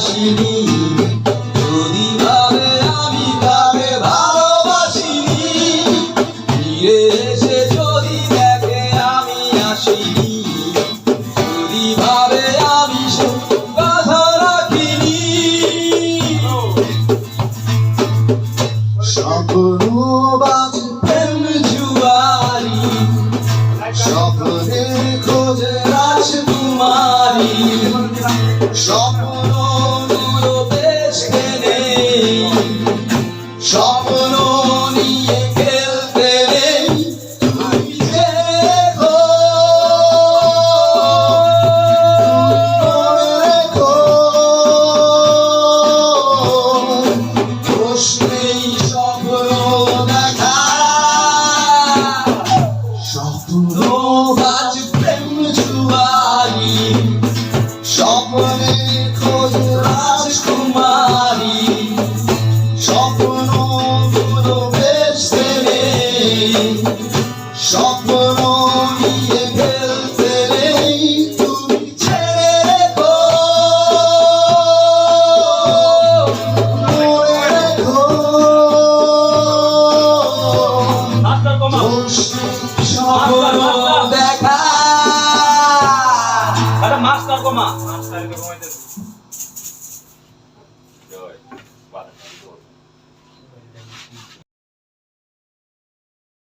আসিনি, যদি ভাবে আমি তাকে ভালোবাসিনি, ফিরে এসে যদি দেখে আমি আসিনি, যদি ভাবে আমি কথা রাখিনি। স্বপ্নবাজ প্রেম জুয়ারি, স্বপ্নে খোঁজে রাজকুমারী, স্বপ্ন গুলো বেচতে নেই, স্বপ্ন নিয়ে খেলতে নেই। তুমি দেখো, মনে রেখো, দোষ নেই স্বপ্ন দেখা। স্বপ্নবাজ প্রেম জুয়ারি, স্বপ্নে খোঁজ রাজকুমারী, স্বপ্ন গুলো বেচতে নেই, স্বপ্ন নিয়ে খেলতে নেই। তুমি ছেড়ে রেখো, মনে রেখো, দোষ নেই স্বপ্ন দেখা। মাস্টার কমা মাস্টারকে কমাইতে